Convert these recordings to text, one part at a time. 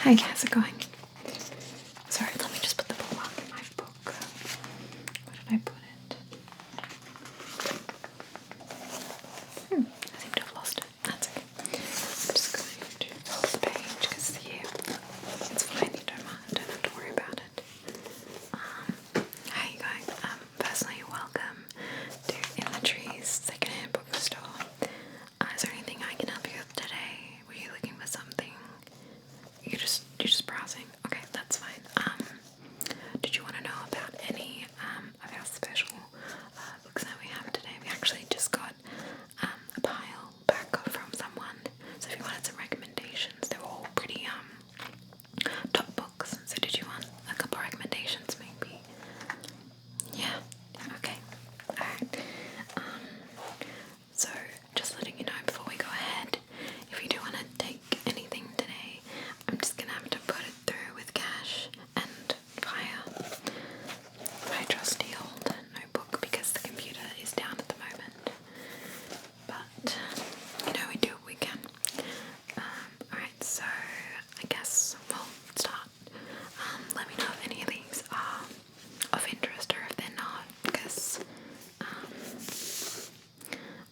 Hi, how's it going? Sorry, let me just put the bookmark in my book. Where did I put it? I seem to have lost it. That's okay. I'm just going to fill the page because it's fine, you don't have to worry about it. How are you going? Personally, welcome to In the Trees secondhand bookstore. Is there anything I can help you with today? Were you looking for something? You're just browsing. Okay, that's fine. Did you want to know about any of our special books that we have today? We actually just got a pile back from someone. So if you wanted some recommendations, they were all pretty top books. So did you want a couple recommendations maybe? Yeah. Okay. Alright. So just letting you know before we go ahead, if you do want to take anything today, I'm just gonna have to put it through with cash and via my trusty old notebook because the computer is down at the moment. But we do what we can. Alright, so I guess we'll start. Let me know if any of these are of interest or if they're not, because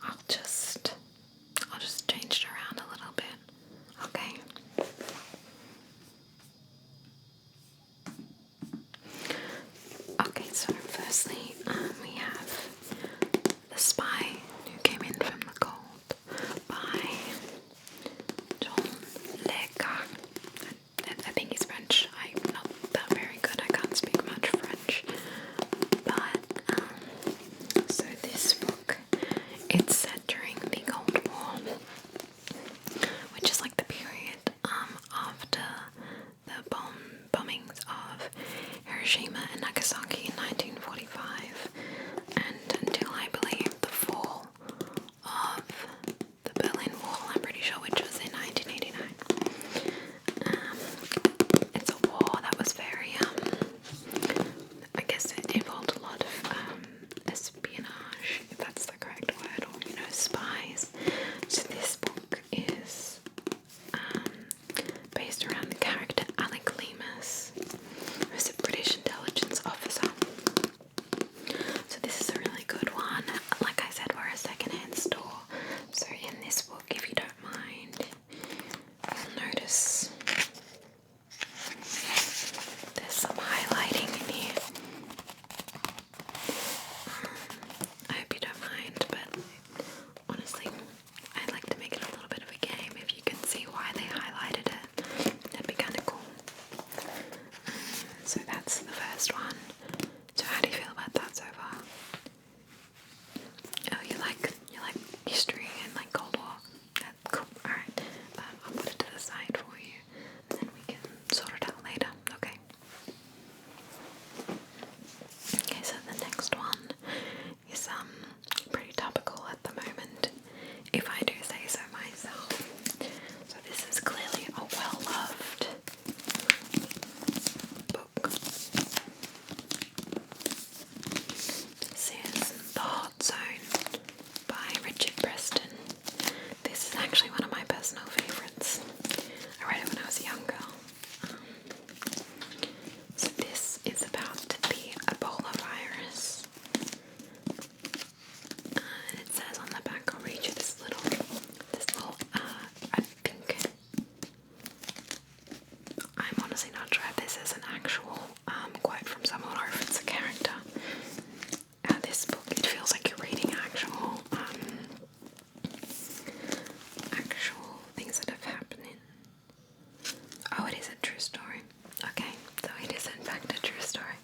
I'll just change it around a little bit. Okay. Okay, so firstly, we have The Spy Who Came In From the Cold by John Le Carre. I think he's French. I'm not that very good. I can't speak much French. But, so this book, it's set during the Cold War, which is like the period after the bombings of Hiroshima and Nagasaki in 1945 and until I believe the fall of the Berlin Wall, I'm pretty sure, which was in 1989. It's a war that was very, I guess it involved a lot of espionage, if that's the correct word, or spies. So this book is based around the character Alec Leamas, who's a British intelligence officer. So this is a really good one. Like I said, we're a secondhand store. So in this book, if you don't mind, you'll notice there's some highlighting in here. I hope you don't mind, but honestly, I'd like to make it a little bit of a game. If you can see why they highlighted it, that'd be kind of cool. So that's the first one. So how do you feel about that so far? Oh, you like history and like Cold War? That's cool. Alright, I'll put it to the side for you, and then we can sort it out later, okay? Okay, so the next one is pretty topical at the moment, if I do say so myself. So this is clearly a well-loved book. This is The Hot Zone by Richard Preston. This is actually one of my personal favourites. I read it when I was younger. So this is about the Ebola virus. And it says on the back, I'll read you this little, I think, I'm honestly not sure if this is an actual quote from someone or if it's a character. This book, it feels like you're reading actual things that have happened. Oh, it is a true story. Okay, so it is in fact a true story.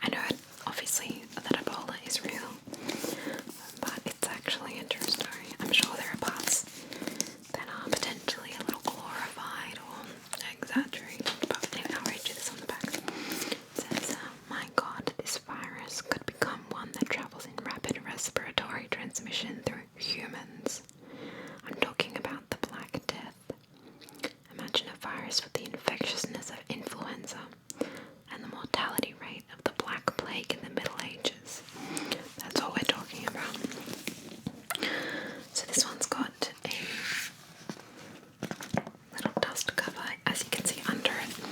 I know obviously that Ebola is real, but it's actually a true story. I'm sure there are parts that are potentially a little glorified or exaggerated, but anyway, I'll read you this on the back. It says, my God, this virus could become one that travels in rapid respiratory transmission through humans. I'm talking about the Black Death. Imagine a virus with the infectiousness of influenza and the mortality rate of the Black Plague in the Middle Ages. That's what we're talking about. So this one's got a little dust cover, as you can see under it.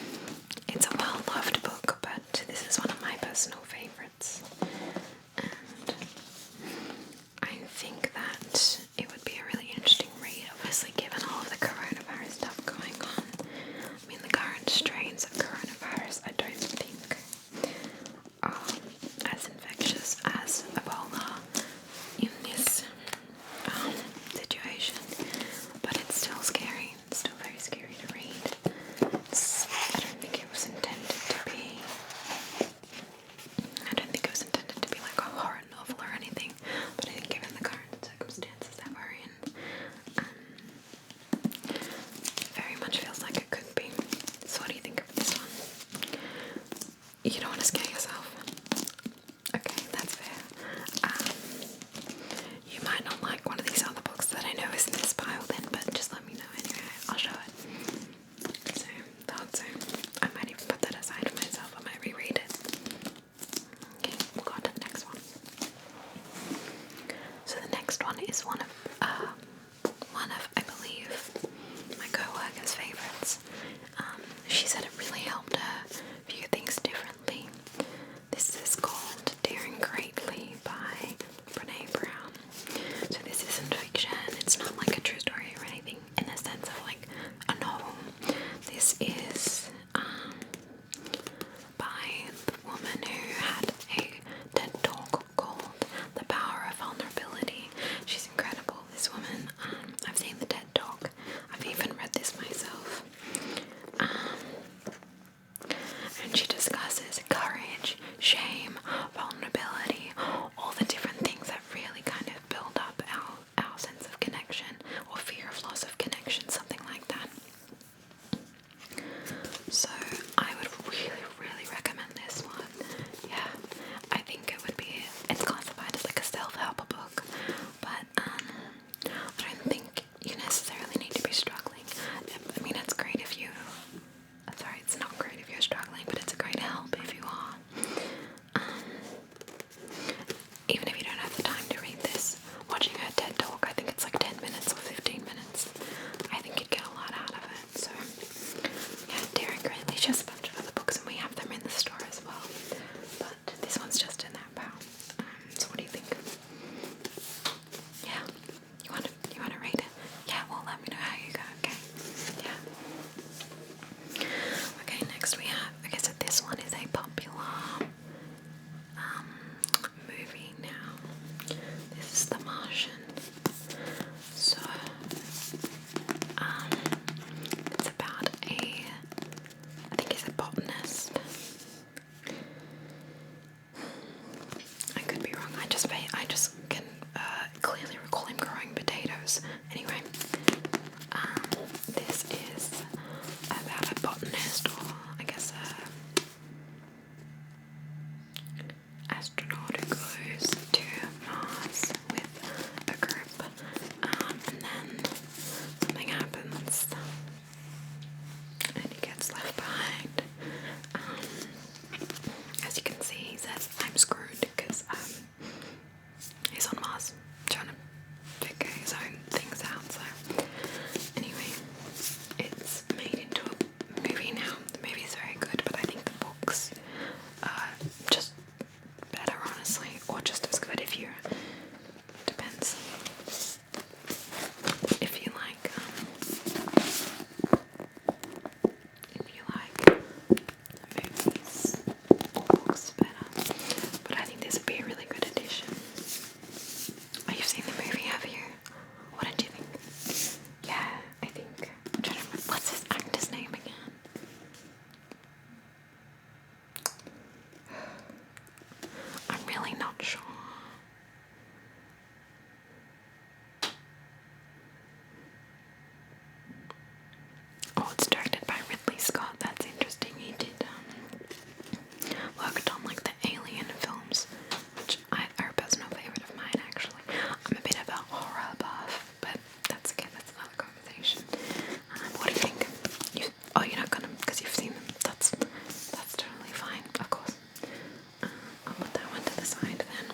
is one of I believe my co-worker's favorites. She said it really helped her view things differently. This is called Daring Greatly by Brene Brown. So this isn't fiction. It's not like a true story or anything in the sense of like a novel. This is by the woman who had a TED Talk called The Power of Vulnerability. She's incredible, this woman. I've seen the TED Talk. I've even read this myself. And she discusses courage, shame, vulnerability, all the different things that really kind of build up our sense of connection, or fear of loss of connection, something like that. So I would really, really recommend this one. Yeah, I think it's classified as like a self-help book, but I don't think you necessarily need to be struggling. I mean, it's great if you, sorry, it's not great if you're struggling, but it's a great help if you are. Even if you don't have the time to read this, watching her TED Talk, I think it's like 10 minutes or 15 minutes, I think you'd get a lot out of it. So yeah, Daring Greatly. She has a bunch of other books and we have them in the store as well, but this one's just in that pile. So what do you think? Yeah, you want to read it? Yeah, well, let me know how you go. Okay. Yeah. Okay, next we have, okay, so this one is a popular movie now. This is The Martian. So it's about I think he's a botanist. I could be wrong. I just can clearly recall him growing potatoes. Anyway, this is about a botanist, or I guess a astronaut who goes to Mars with a group, and then something happens and he gets left behind. As you can see, he says, "I'm screwed," because he's on Mars trying to figure his own things out. So anyway, it's made into a movie now. The movie's very good, but I think the books are just better, honestly, or just as good if you, depends if you like movies or books better. But I think this would be a really good addition. Oh, you've seen the movie, have you? What did you think? Yeah, I think, I'm trying to remember, what's this actor's name again? I'm really not sure. Oh, it's directed by Ridley Scott. That's interesting. He did worked on like the Alien films, which are a personal favorite of mine actually. I'm a bit of a horror buff, but that's another conversation. What do you think? You're not gonna, because you've seen them. That's totally fine, of course. I'll put that one to the side then.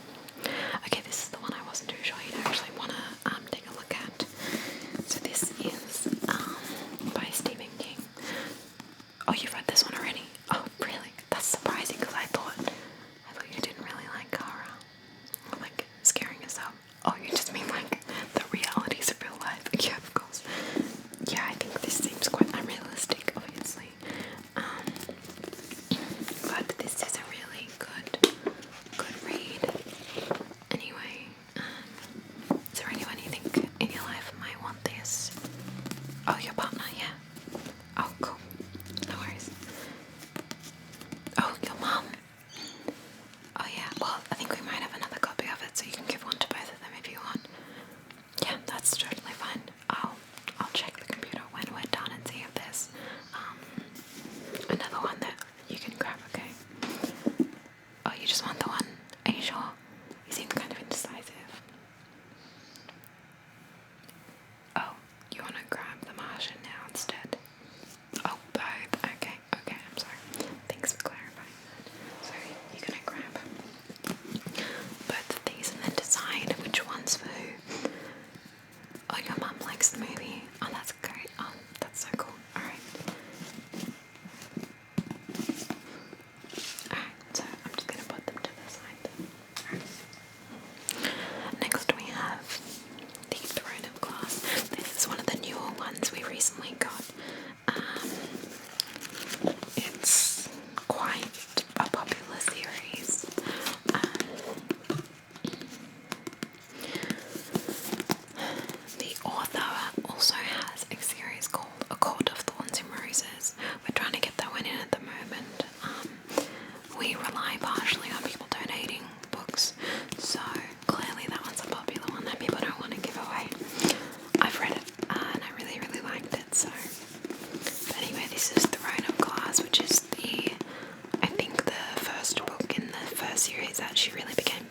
that she really became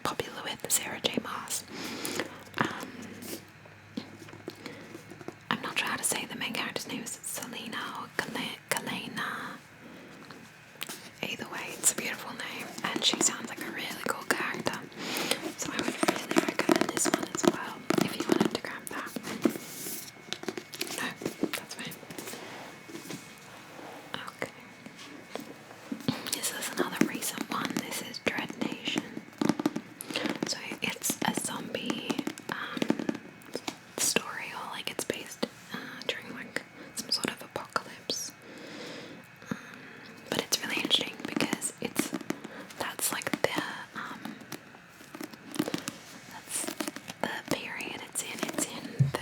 popular with, Sarah J. Maas. I'm not sure how to say the main character's name. Is it Selena or Kalena? Either way, it's a beautiful name, and she sounds like a really cool character. So I would really recommend this one as well, if you wanted to grab that. No, that's fine. Okay. This is another recent one. This is Dread Nation. So it's a zombie story, or like it's based during like some sort of apocalypse. But it's really interesting because that's like that's the period it's in. It's in the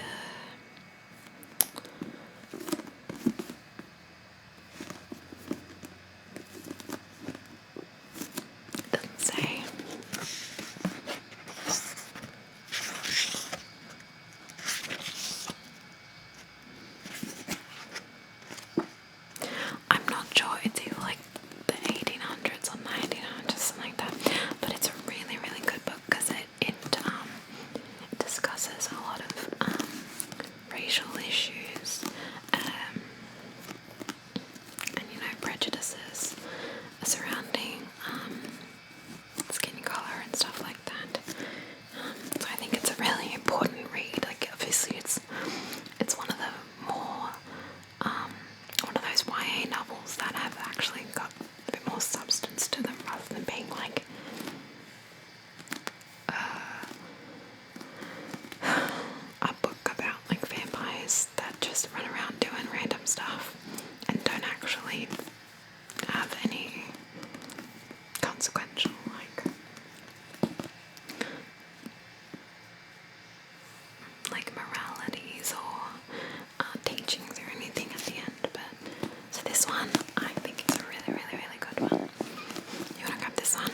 doesn't say. I'm not sure, it's either like the 1800s or 1900s, something like that. But it's a really, really good book because it discusses a lot of racial issues and prejudices surrounding skin color and stuff like that. So I think it's a really important read. Like obviously it's one of the more one of those YA novels that have actually got a bit more substance to them rather than being like a book about like vampires that just run around doing random stuff and don't actually have any consequential like moralities or teachings or anything at the end. But so this one, I think it's a really, really, really good one. You wanna grab this one?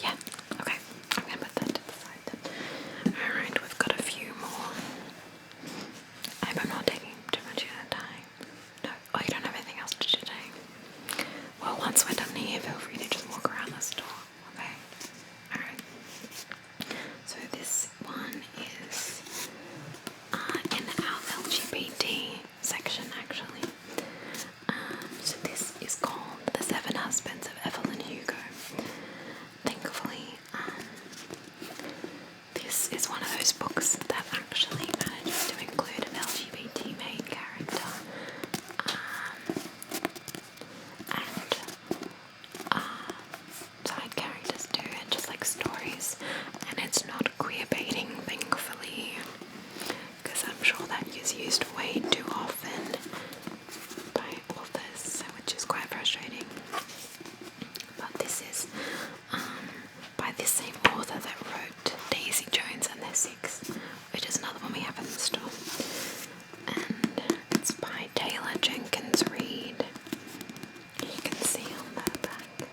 Yeah. Okay. I'm gonna put that to the side then. Alright, we've got a few more. I hope I'm not taking too much of your time. No. Oh, you don't have anything else to do today? Well, once we're done here, feel free to just walk around the store. Okay. Alright. So this one is in our LGBT section actually. So this is called The Seven Husbands of Evelyn Hugo. Thankfully, this is one of those books that actually manages to include an LGBT main character. And side characters too, and just like stories. And it's not queer baiting, thankfully, because I'm sure that is used way too often by authors, which is quite frustrating. But this is by the same author that wrote Daisy Jones and the Six, which is another one we have in the store. And it's by Taylor Jenkins Reid. You can see on the back.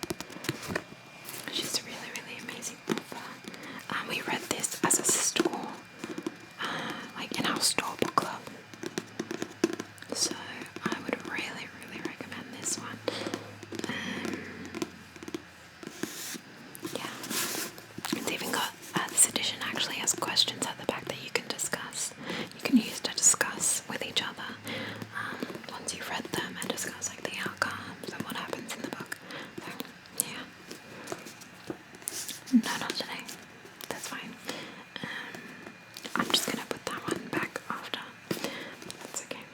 She's a really, really amazing author. We read this as a store, like in our store book club. So I would really, really recommend this one. Yeah. It's even got, this edition actually has questions at the back that you can discuss. You can use to discuss with each other once you've read them and discuss like the outcomes and what happens in the book. So, yeah. No, not today. That's fine. I'm just gonna put that one back after. That's okay.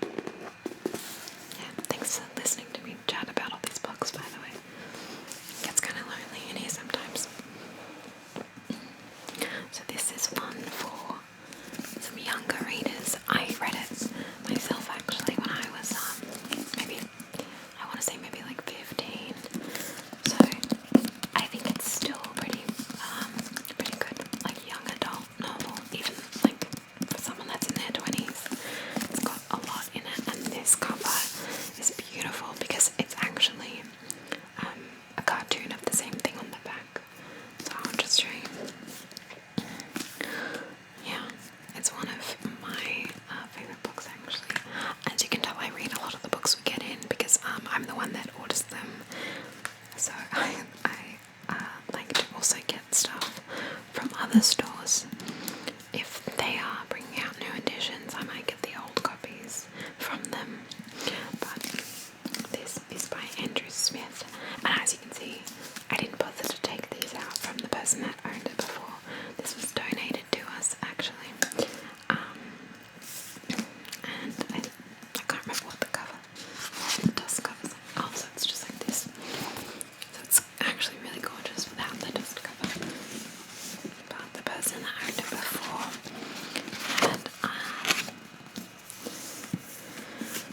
Yeah, thanks for listening to me chat about all these books, by the way. It gets kind of lonely in here sometimes. So this is one for some younger readers. I read it myself actually when I was maybe, I want to say maybe like 15. So I think it's still pretty other stores, if they are bringing out new editions, I might get the old copies from them. But this is by Andrew Smith, and as you can see, I didn't bother to take these out from the person that owned it before. This was donated to us, actually. And I can't remember what the cover, the dust covers. Oh, so it's just like this. So it's actually really gorgeous without the dust cover. But the person that owned it before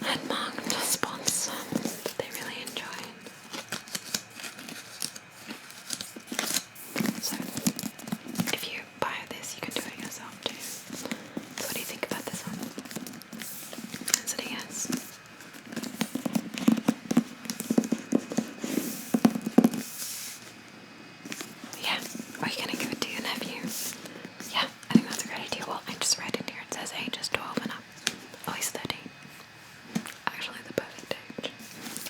had marked spots that they really enjoyed. So if you buy this, you can do it yourself too. So what do you think about this one? Is it a yes? Yeah. Are you gonna give it to your nephew? Yeah, I think that's a great idea. Well, I just read in here, it says ages 12 and up. Oh, he's 13. Actually, the perfect age.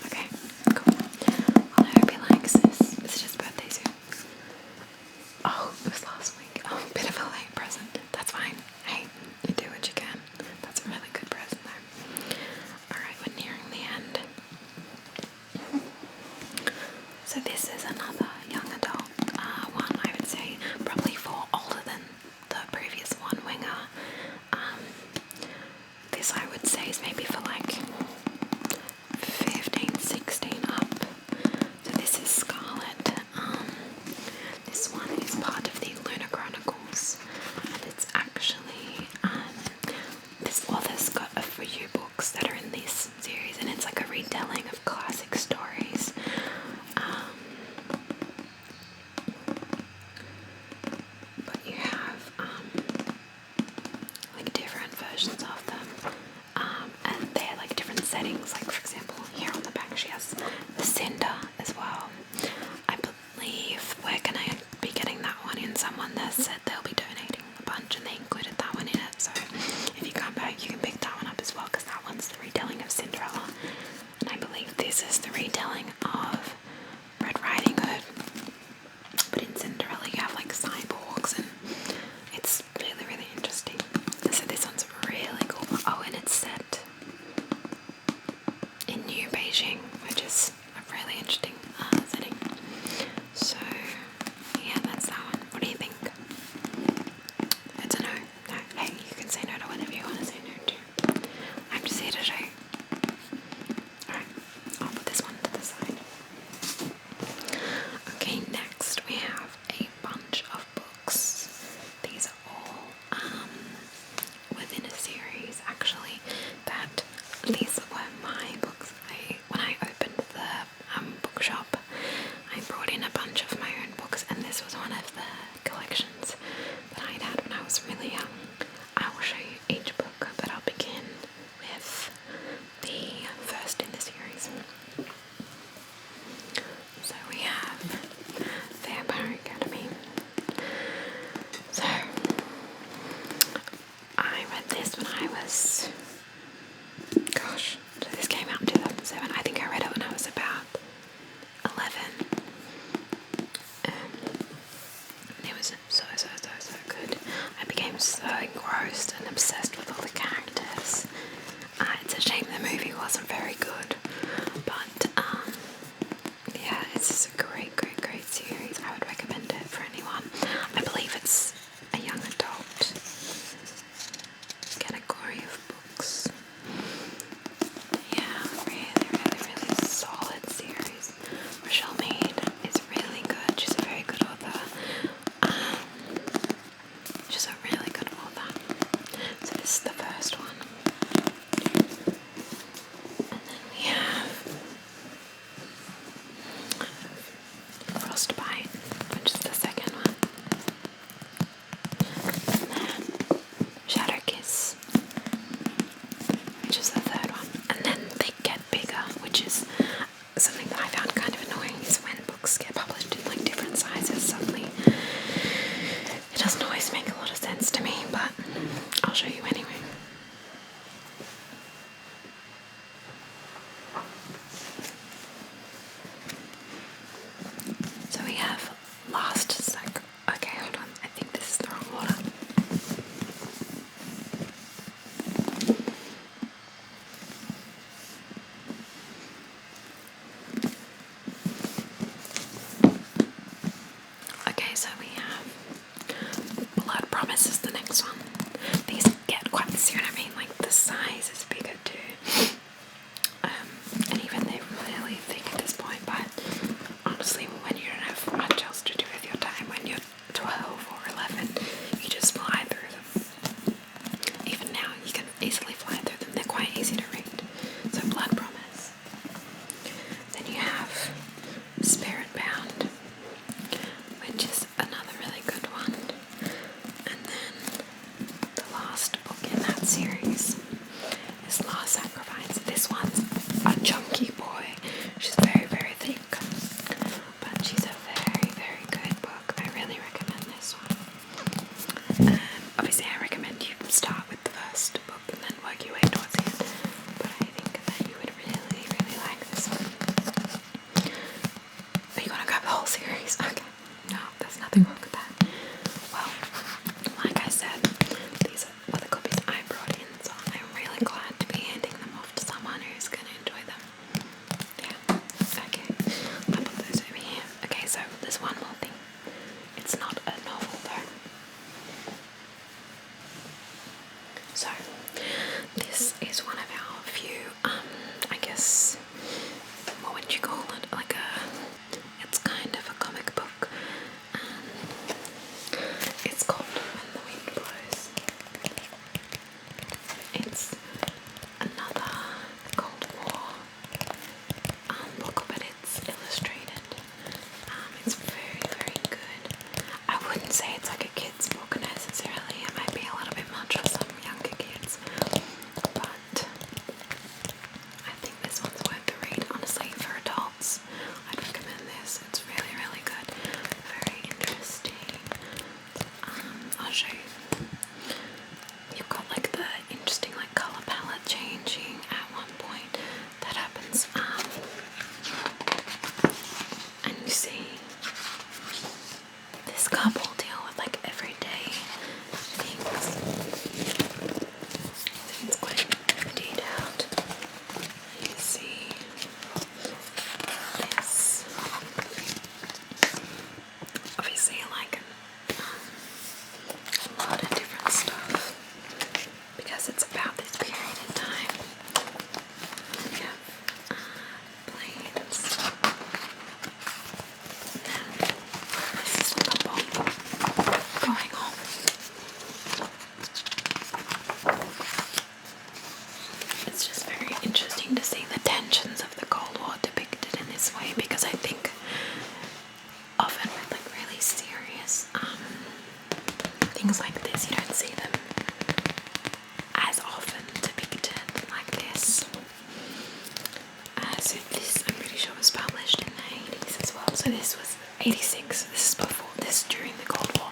Okay, cool. Well, I hope he likes this. It's his birthday soon. Oh, it was last week. Oh, bit of a late present. That's fine. Hey, you do what you can. That's a really good present though. Alright, we're nearing the end. So this is another young adult one, I would say, probably for older than the previous one, Winger. This I would say is maybe for like 15, 16 up. So this is Scarlet. This one is part of the Lunar Chronicles, and it's actually this author's got a few books that are in this series, and it's like a retelling of classic stories. But you have like different versions of them, and they're like different settings. Like for example, here on the back she has the Cinder as well. I believe we're gonna be getting that one in. Someone that said they'll be donating a bunch, and they included that one in it. So if you come back, you can pick that one up as well, because that one's the retelling of Cinderella, and I believe this is the retelling of Red Riding Hood. But in Cinderella, you have like cyborgs, and it's really, really interesting. So this one's really cool. Oh, and it's set in New Beijing, which is a really interesting setting. So yeah, that's that one. What do you think? It's a no. No. Hey, you can say no to whatever you want to say no to. I'm just here to show you. Alright, I'll put this one to the side. Okay, next we have a bunch of books. These are all within a series, actually, that these were my books. When I opened the bookshop, I brought in a bunch of my own books, and this was one of the collections that I'd had when I was really young. I will show you each book, but I'll begin with the first in the series. So we have Vampire Academy. So I read this when I was, gosh, so this came out in 2007. I think I read it when I was about 11. It was so good. I became so engrossed and obsessed with all the characters. It's a shame the movie wasn't very good, but yeah, it's just a great series. I would recommend it for anyone. I believe it's a young adult category of books. Yeah, really solid series. Rochelle Mead is really good. She's a very good author. She's a really good author. So this is the first one. And then we have Frostbite, which is the second one. And then Shadow Kiss, which is the third one. And then they get bigger, which is something that I found kind of annoying, is when books get published in like different sizes suddenly. It doesn't always make a lot of sense to me, but I'll show you anyway. So we have Last Sac. Okay, hold on. I think this is the this one. These get quite, see what I mean? Like the size is bigger too. And even they're really thick at this point, but honestly, when you don't have much else to do with your time, when you're 12 or 11, you just fly through them. Even now, you can easily fly through them. They're quite easy to read. So, Blood Promise. Then you have Spirit Bound, which is another really good one. And then the last book in that series is Last Sacrifice. This one's a chunky boy. She's very, very thick, but she's a very, very good book. I really recommend this one. Obviously, I recommend you start with the first book and then work your way towards the end, but I think that you would really, really like this one. Are you gonna grab the whole series? Okay. No, there's nothing wrong with that. Well, like I said, these were the copies I brought in, so I'm really glad to be handing them off to someone who's gonna enjoy them. Yeah, okay. I'll put those over here. Okay, so there's one more thing. It's not a novel though. So, this is one of our few, I guess, what would you call it? Like it's kind of a comic book. It's called When the Wind Blows. It's another Cold War book, but it's illustrated. It's very, very good. I wouldn't say it's like a kid's book necessarily. It might be a little bit much for some younger kids, but I think this one's worth the read. Honestly, for adults, I'd recommend this. It's really, really good. Very interesting. I'll show you. You've got like the interesting like colour palette changing at one point. That happens. And you see this couple deal with like everyday things. So it's quite detailed. You see this. Obviously, like a lot of different stuff because it's about this period in time. We have planes. Now, this is like a bomb going on. It's just very interesting to see the tensions of the Cold War depicted in this way, because I think often with like really serious things like this, you don't see them as often depicted like this. So this, I'm pretty sure, was published in the 80s as well. So this was 86. This is before, this during the Cold War.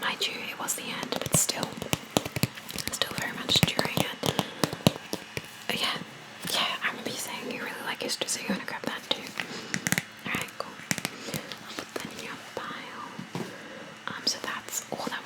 Mind you, it was the end, but still very much during it. Yeah, I remember you saying you really like history, so you're gonna grab that too. Alright, cool. I'll put that in your pile. So that's all that